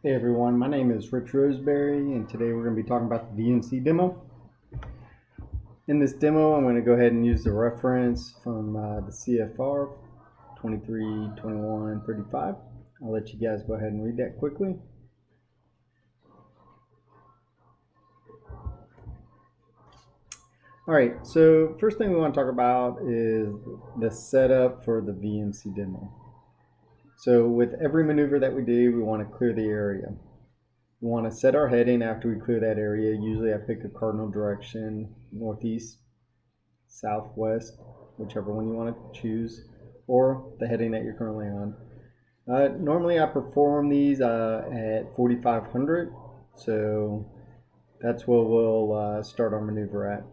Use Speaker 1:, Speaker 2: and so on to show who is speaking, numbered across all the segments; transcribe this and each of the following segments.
Speaker 1: Hey everyone, my name is Rich Roseberry, and today we're going to be talking about the VMC demo. In this demo, I'm going to go ahead and use the reference from the CFR 232135. I'll let you guys go ahead and read that quickly. Alright, so first thing we want to talk about is the setup for the VMC demo. So with every maneuver that we do, we want to clear the area. We want to set our heading after we clear that area. Usually I pick a cardinal direction, northeast, southwest, whichever one you want to choose, or the heading that you're currently on. Normally I perform these at 4,500, so that's where we'll start our maneuver at.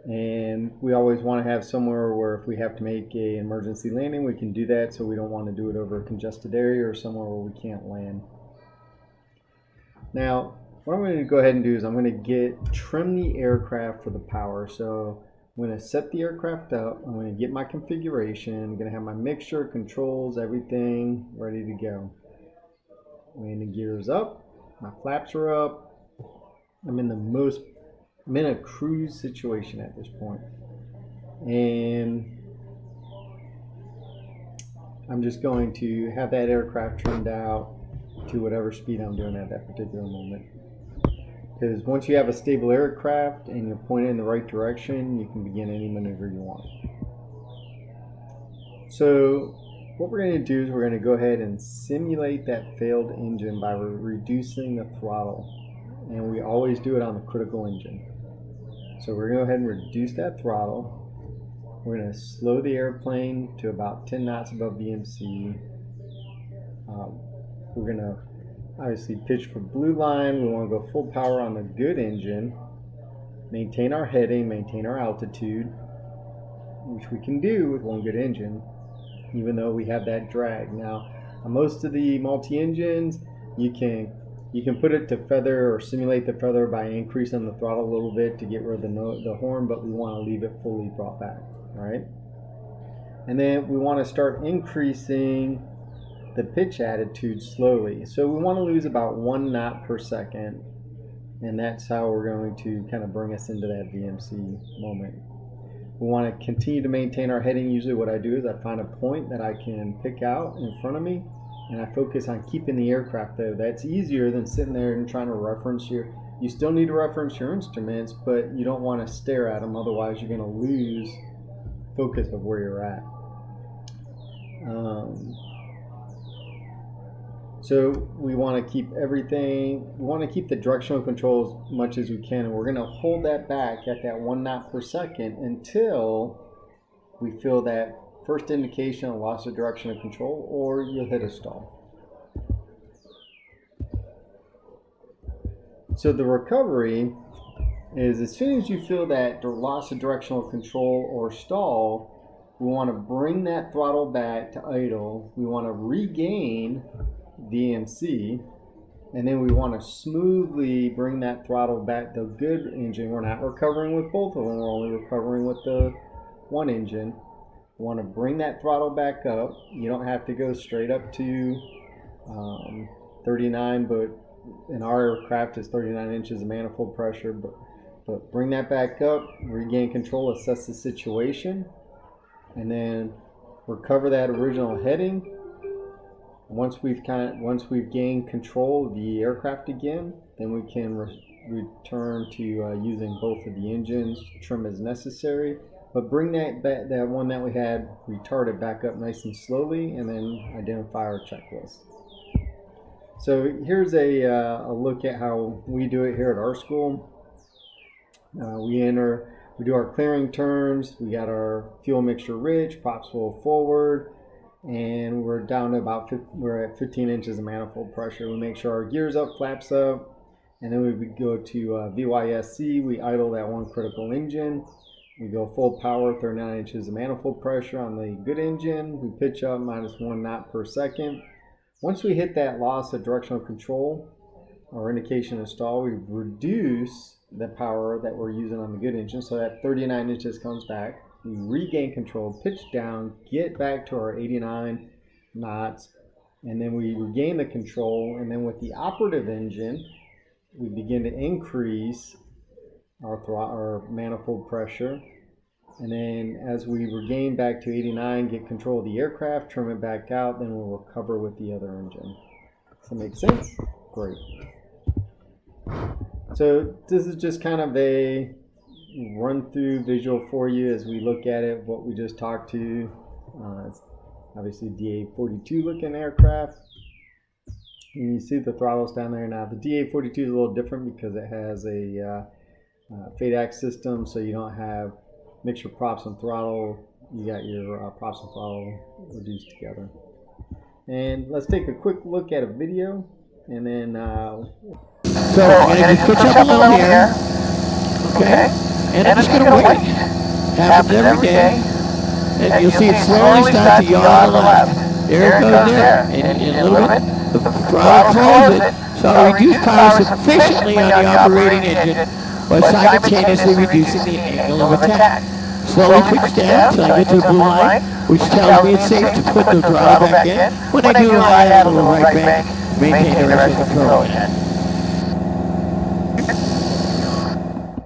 Speaker 1: And we always want to have somewhere where if we have to make an emergency landing, we can do that, so we don't want to do it over a congested area or somewhere where we can't land. Now, what I'm going to go ahead and do is I'm going to trim the aircraft for the power. So I'm going to set the aircraft up. I'm going to get my configuration. I'm going to have my mixture, controls, everything ready to go. Landing gear is up. My flaps are up. I'm in a cruise situation at this point. And I'm just going to have that aircraft trimmed out to whatever speed I'm doing at that particular moment. Because once you have a stable aircraft and you're pointed in the right direction, you can begin any maneuver you want. So what we're going to do is we're going to go ahead and simulate that failed engine by reducing the throttle. And we always do it on the critical engine. So we're going to go ahead and reduce that throttle. We're going to slow the airplane to about 10 knots above VMC. We're going to obviously pitch for blue line. We want to go full power on the good engine, maintain our heading, maintain our altitude, which we can do with one good engine, even though we have that drag. Now, on most of the multi-engines, you can put it to feather or simulate the feather by increasing the throttle a little bit to get rid of the horn, but we want to leave it fully brought back, all right? And then we want to start increasing the pitch attitude slowly. So we want to lose about 1 knot per second, and that's how we're going to kind of bring us into that VMC moment. We want to continue to maintain our heading. Usually what I do is I find a point that I can pick out in front of me, and I focus on keeping the aircraft there. That's easier than sitting there and trying to reference you still need to reference your instruments, but you don't want to stare at them, otherwise you're going to lose focus of where you're at. So we want to keep everything, we want to keep the directional control as much as we can, and we're going to hold that back at that 1 knot per second until we feel that first indication of loss of direction of control, or you'll hit a stall. So the recovery is as soon as you feel that loss of directional control or stall, we want to bring that throttle back to idle. We want to regain VMC, and then we want to smoothly bring that throttle back to the good engine. We're not recovering with both of them, we're only recovering with the one engine. We want to bring that throttle back up. You don't have to go straight up to 39, but in our aircraft it's 39 inches of manifold pressure, but bring that back up, regain control, assess the situation, and then recover that original heading. Once we've gained control of the aircraft again, then we can return to using both of the engines, trim as necessary, but bring that one that we had retarded back up nice and slowly, and then identify our checklist. So here's a look at how we do it here at our school. We do our clearing turns. We got our fuel mixture rich, props full forward, and we're down to we're at 15 inches of manifold pressure. We make sure our gear's up, flaps up, and then we would go to VYSC. We idle that one critical engine. We go full power, 39 inches of manifold pressure on the good engine. We pitch up -1 knot per second. Once we hit that loss of directional control or indication of stall, we reduce the power that we're using on the good engine, so that 39 inches comes back. We regain control, pitch down, get back to our 89 knots, and then we regain the control, and then with the operative engine, we begin to increase our manifold pressure. And then as we regain back to 89, get control of the aircraft, trim it back out, then we'll recover with the other engine. Does that make sense? Great. So this is just kind of a run through visual for you as we look at it, what we just talked to. It's obviously DA-42 looking aircraft. And you see the throttles down there. Now the DA-42 is a little different because it has a FADAC system, so you don't have mixture props and throttle. You got your props and throttle reduced together. And let's take a quick look at a video, and then
Speaker 2: so I'm going to just switch up a little here, okay? And I'm just going to wait. Happens every day. And you'll see it slowly start to yaw on the left. There it goes there. And in a little bit, the throttle closes it, so I reduce power sufficiently on the operating engine while simultaneously reducing the angle of attack. Slowly push down until I get to the blue line, which tells me it's safe to put the throttle back in. When I do, I add a little right bank, maintain the rest of the control again.